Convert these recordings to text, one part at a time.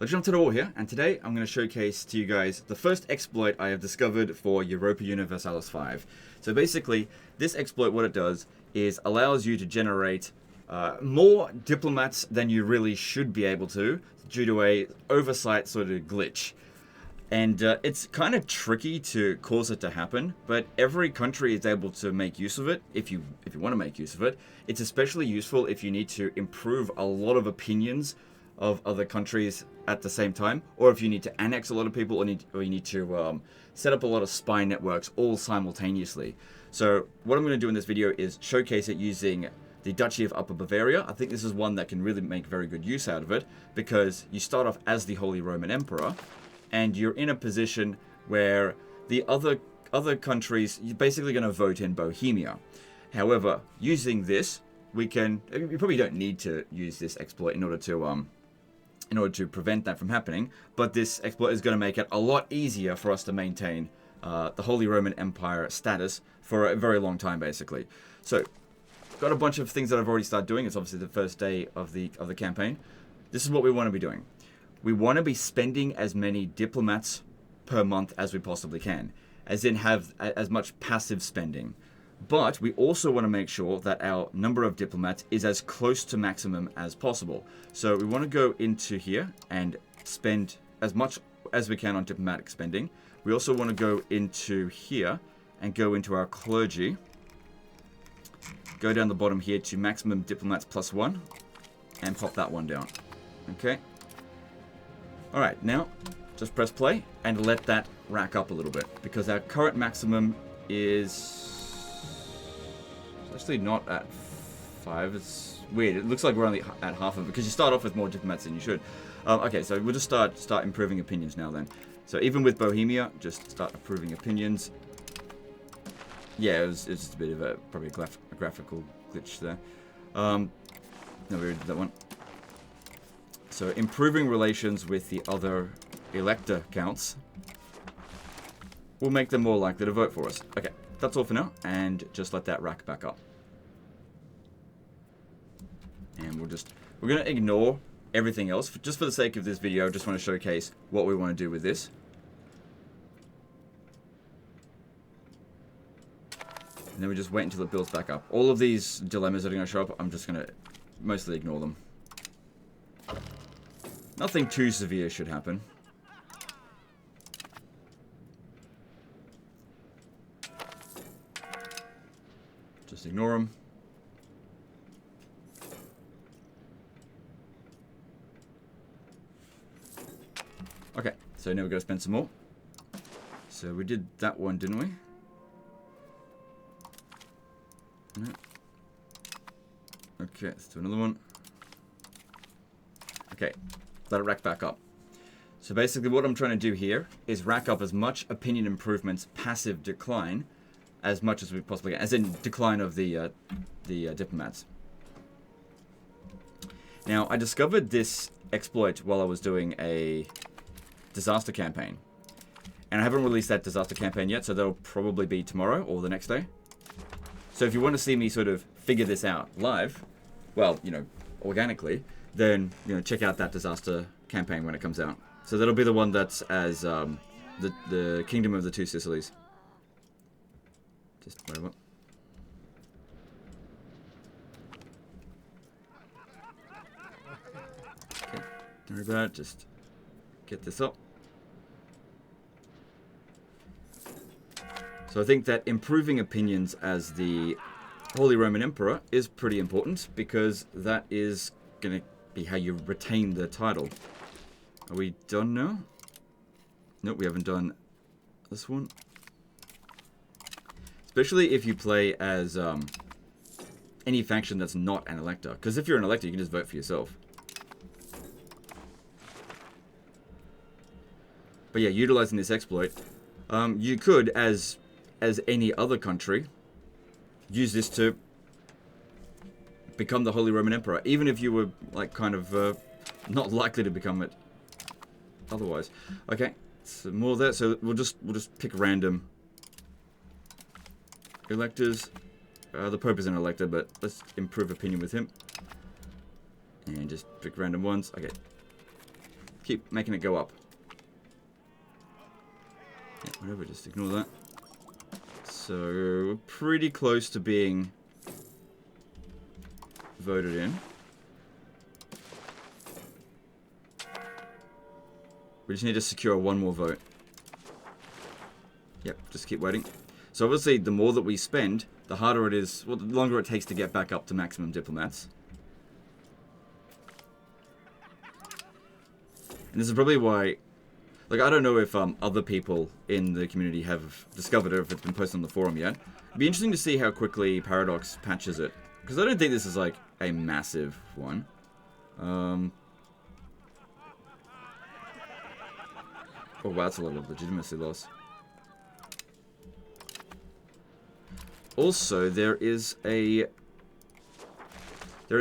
LegendofTotalWar here, and today I'm going to showcase to you guys the first exploit I have discovered for Europa Universalis 5. So basically, this exploit, what it does is allows you to generate more diplomats than you really should be able to due to a oversight sort of glitch. And it's kind of tricky to cause it to happen, but every country is able to make use of it if you want to make use of it. It's especially useful if you need to improve a lot of opinions of other countries at the same time, or if you need to annex a lot of people, or you need to set up a lot of spy networks all simultaneously. So what I'm going to do in this video is showcase it using the Duchy of Upper Bavaria. I think this is one that can really make very good use out of it, because you start off as the Holy Roman Emperor, and you're in a position where the other countries, you're basically going to vote in Bohemia. However, using this, you probably don't need to use this exploit in order to prevent that from happening, but this exploit is going to make it a lot easier for us to maintain the Holy Roman Empire status for a very long time, basically. So, got a bunch of things that I've already started doing. It's obviously the first day of the campaign. This is what we want to be doing. We want to be spending as many diplomats per month as we possibly can, as in have as much passive spending. But we also want to make sure that our number of diplomats is as close to maximum as possible. So we want to go into here and spend as much as we can on diplomatic spending. We also want to go into here and go into our clergy. Go down the bottom here to maximum diplomats +1 and pop that one down. Okay. Alright, now just press play and let that rack up a little bit, because our current maximum is actually not at 5. It's weird. It looks like we're only at half of it, because you start off with more diplomats than you should. Okay, so we'll just start improving opinions now then. So even with Bohemia, just start improving opinions. Yeah, it's just a bit of probably a graphical glitch there. No, we already did that one. So improving relations with the other elector counts will make them more likely to vote for us. Okay, that's all for now, and just let that rack back up. And we're going to ignore everything else. Just for the sake of this video, I just want to showcase what we want to do with this. And then we just wait until it builds back up. All of these dilemmas that are going to show up, I'm just going to mostly ignore them. Nothing too severe should happen. Just ignore them. Okay, so now we're going to spend some more. So we did that one, didn't we? No. Okay, let's do another one. Okay, let it rack back up. So basically what I'm trying to do here is rack up as much opinion improvements, passive decline, as much as we possibly can, as in decline of the diplomats. Now, I discovered this exploit while I was doing a disaster campaign. And I haven't released that disaster campaign yet, so that'll probably be tomorrow or the next day. So if you want to see me sort of figure this out live, well, organically, then, check out that disaster campaign when it comes out. So that'll be the one that's as the Kingdom of the Two Sicilies. Just whatever. Okay, don't worry about it, just get this up. So I think that improving opinions as the Holy Roman Emperor is pretty important, because that is going to be how you retain the title. Are we done now? Nope, we haven't done this one. Especially if you play as any faction that's not an elector. Because if you're an elector, you can just vote for yourself. But yeah, utilizing this exploit, you could, as any other country, use this to become the Holy Roman Emperor, even if you were like kind of not likely to become it otherwise. Okay, so more of that. So we'll just pick random electors. The Pope is an elector, but let's improve opinion with him. And just pick random ones. Okay. keep making it go up. Yeah, whatever, just ignore that. So, we're pretty close to being voted in. We just need to secure one more vote. Yep, just keep waiting. So obviously, the more that we spend, the harder it is, well, the longer it takes to get back up to maximum diplomats. And this is probably why, like, I don't know if other people in the community have discovered it, or if it's been posted on the forum yet. It'd be interesting to see how quickly Paradox patches it. Because I don't think this is, like, a massive one. Oh, wow, that's a lot of legitimacy loss. Also, there is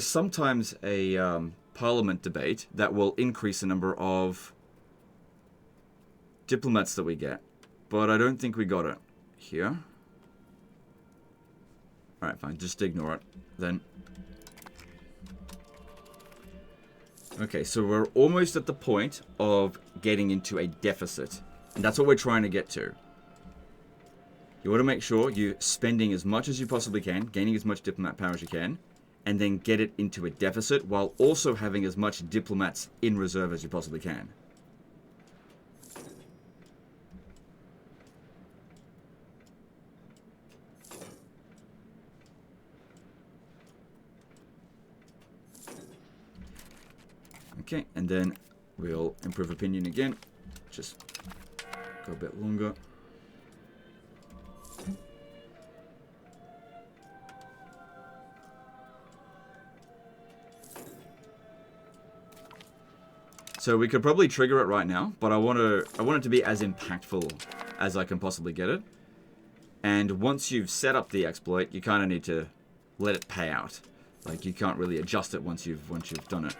sometimes a parliament debate that will increase the number of diplomats that we get. But I don't think we got it here. Alright, fine, just ignore it then. Okay, so we're almost at the point of getting into a deficit. And that's what we're trying to get to. You want to make sure you're spending as much as you possibly can, gaining as much diplomat power as you can, and then get it into a deficit while also having as much diplomats in reserve as you possibly can. Okay, and then we'll improve opinion again. Just go a bit longer. So we could probably trigger it right now, but I want it to be as impactful as I can possibly get it. And once you've set up the exploit, you kind of need to let it pay out. Like, you can't really adjust it once you've done it.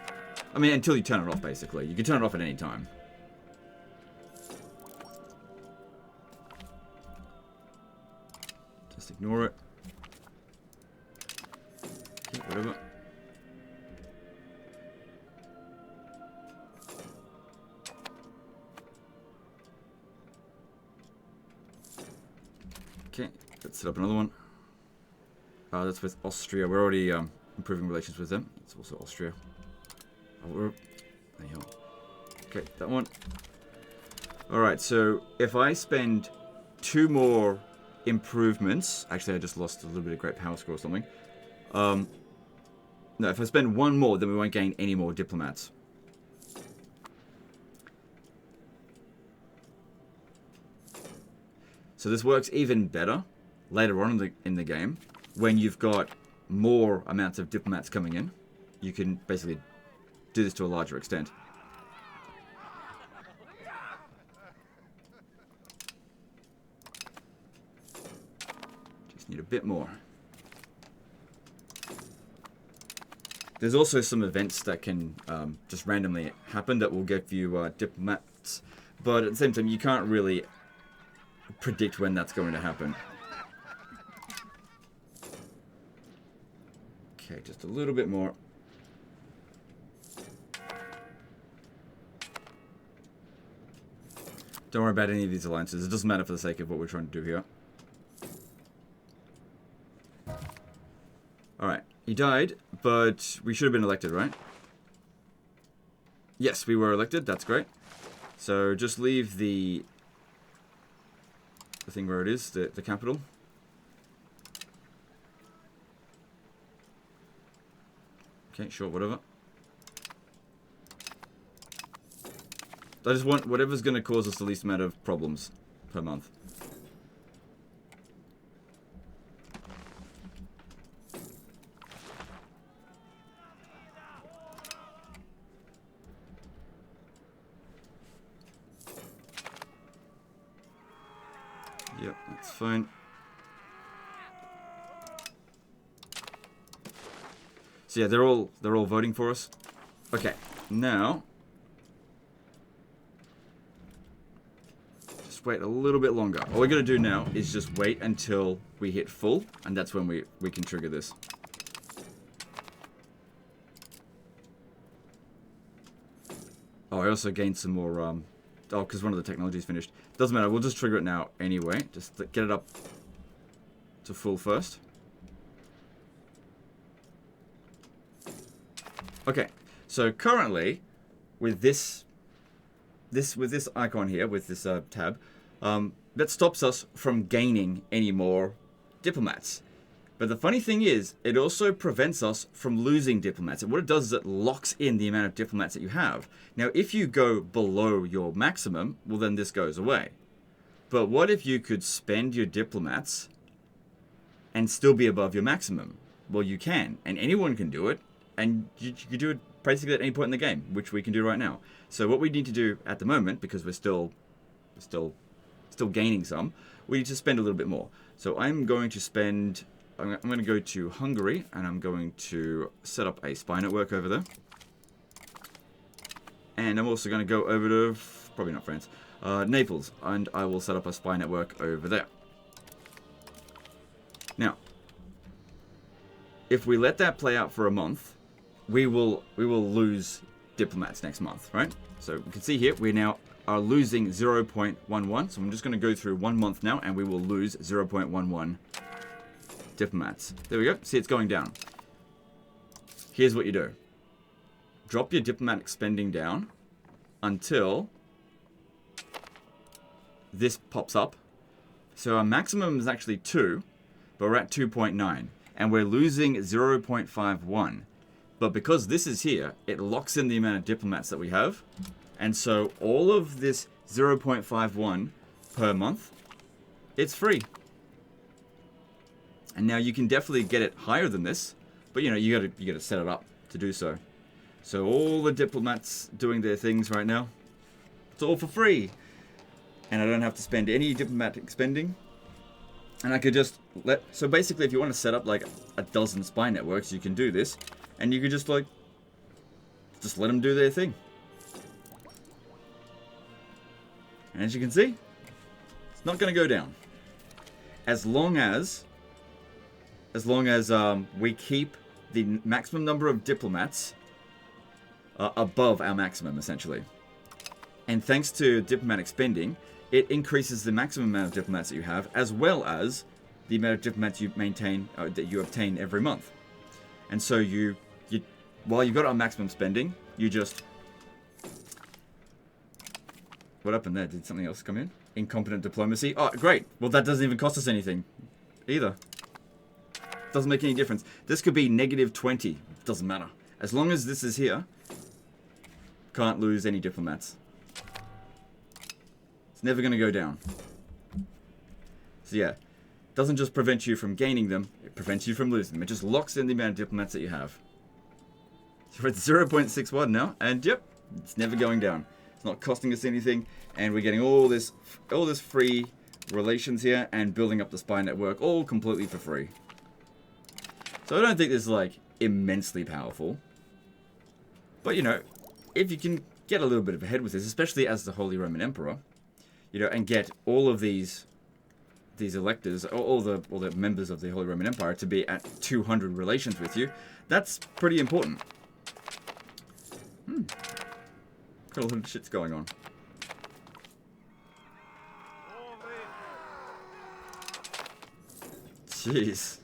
I mean, until you turn it off, basically. You can turn it off at any time. Just ignore it. Okay, whatever. Okay, let's set up another one. That's with Austria. We're already improving relations with them. It's also Austria. Oh, there you go. Okay, that one. Alright, so if I spend 2 more improvements... Actually, I just lost a little bit of great power score or something. No, if I spend 1 more, then we won't gain any more diplomats. So this works even better later on in the game, when you've got more amounts of diplomats coming in. You can basically do this to a larger extent. Just need a bit more. There's also some events that can just randomly happen that will give you diplomats, but at the same time you can't really predict when that's going to happen. Okay, just a little bit more. Don't worry about any of these alliances. It doesn't matter for the sake of what we're trying to do here. Alright, he died, but we should have been elected, right? Yes, we were elected. That's great. So just leave the thing where it is, the capital. Okay, sure, whatever. I just want whatever's going to cause us the least amount of problems per month. Yep, that's fine. So yeah, they're all voting for us. Okay, now just wait a little bit longer. All we're gonna do now is just wait until we hit full, and that's when we can trigger this. Oh, I also gained some more, oh, because one of the technologies finished. Doesn't matter, we'll just trigger it now anyway. Just get it up to full first. Okay, so currently, with this icon here, with this tab, that stops us from gaining any more diplomats. But the funny thing is, it also prevents us from losing diplomats. And what it does is it locks in the amount of diplomats that you have. Now, if you go below your maximum, well, then this goes away. But what if you could spend your diplomats and still be above your maximum? Well, you can, and anyone can do it. And you can do it basically at any point in the game, which we can do right now. So what we need to do at the moment, because we're still gaining some, we need to spend a little bit more. So I'm going to spend... I'm going to go to Hungary, and I'm going to set up a spy network over there. And I'm also going to go over to, probably not France, Naples, and I will set up a spy network over there. Now, if we let that play out for a month, we will lose diplomats next month, right? So you can see here, we now are losing 0.11, so I'm just going to go through 1 month now, and we will lose 0.11 diplomats. There we go. See, it's going down. Here's what you do. Drop your diplomatic spending down until this pops up. So our maximum is actually 2, but we're at 2.9. And we're losing 0.51. But because this is here, it locks in the amount of diplomats that we have. And so all of this 0.51 per month, it's free. And now you can definitely get it higher than this, but you know, you gotta set it up to do so. So all the diplomats doing their things right now, it's all for free. And I don't have to spend any diplomatic spending. And I could just so basically if you want to set up like a dozen spy networks, you can do this. And you could just let them do their thing. And as you can see, it's not gonna go down. As long as we keep the maximum number of diplomats above our maximum, essentially. And thanks to diplomatic spending, it increases the maximum amount of diplomats that you have, as well as the amount of diplomats you maintain, that you obtain every month. And so while you've got our maximum spending, you just... What happened there? Did something else come in? Incompetent diplomacy. Oh, great. Well, that doesn't even cost us anything either. Doesn't make any difference. This could be -20. Doesn't matter. As long as this is here, can't lose any diplomats. It's never going to go down. So yeah, doesn't just prevent you from gaining them, it prevents you from losing them. It just locks in the amount of diplomats that you have. So we're at 0.61 now, and yep, it's never going down. It's not costing us anything, and we're getting all this free relations here, and building up the spy network, all completely for free. So I don't think this is like immensely powerful. But you know, if you can get a little bit of ahead with this, especially as the Holy Roman Emperor, you know, and get all of these electors, all the members of the Holy Roman Empire to be at 200 relations with you, that's pretty important. Got a lot of shit's going on. Jeez.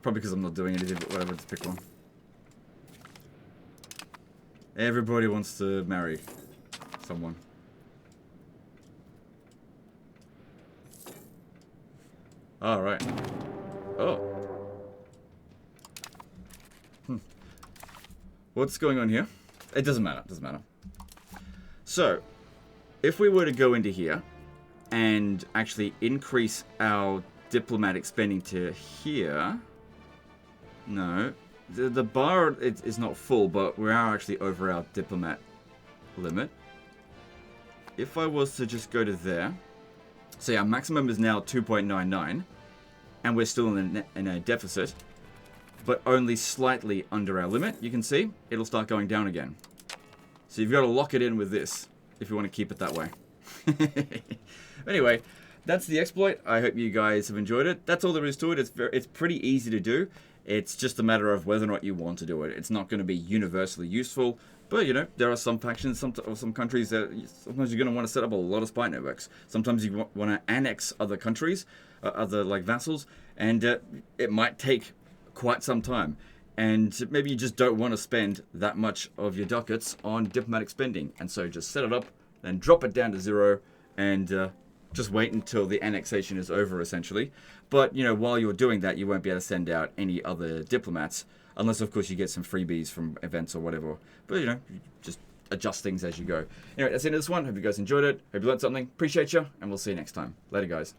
Probably because I'm not doing anything, but whatever, just pick one. Everybody wants to marry someone. Alright. Oh. What's going on here? It doesn't matter, doesn't matter. So, if we were to go into here and actually increase our diplomatic spending to here... No, the bar is not full, but we are actually over our diplomat limit. If I was to just go to there, so our maximum is now 2.99, and we're still in a deficit, but only slightly under our limit. You can see it'll start going down again. So you've got to lock it in with this if you want to keep it that way. Anyway, that's the exploit. I hope you guys have enjoyed it. That's all there is to it. It's pretty easy to do. It's just a matter of whether or not you want to do it. It's not going to be universally useful, But, you know, there are some factions, or some countries that sometimes you're going to want to set up a lot of spy networks. Sometimes you want to annex other countries, other like vassals, and it might take quite some time. And maybe you just don't want to spend that much of your ducats on diplomatic spending. And so just set it up, then drop it down to 0, and just wait until the annexation is over, essentially. But, you know, while you're doing that, you won't be able to send out any other diplomats, unless, of course, you get some freebies from events or whatever. But, you know, just adjust things as you go. Anyway, that's the end of this one. Hope you guys enjoyed it. Hope you learned something. Appreciate you, and we'll see you next time. Later, guys.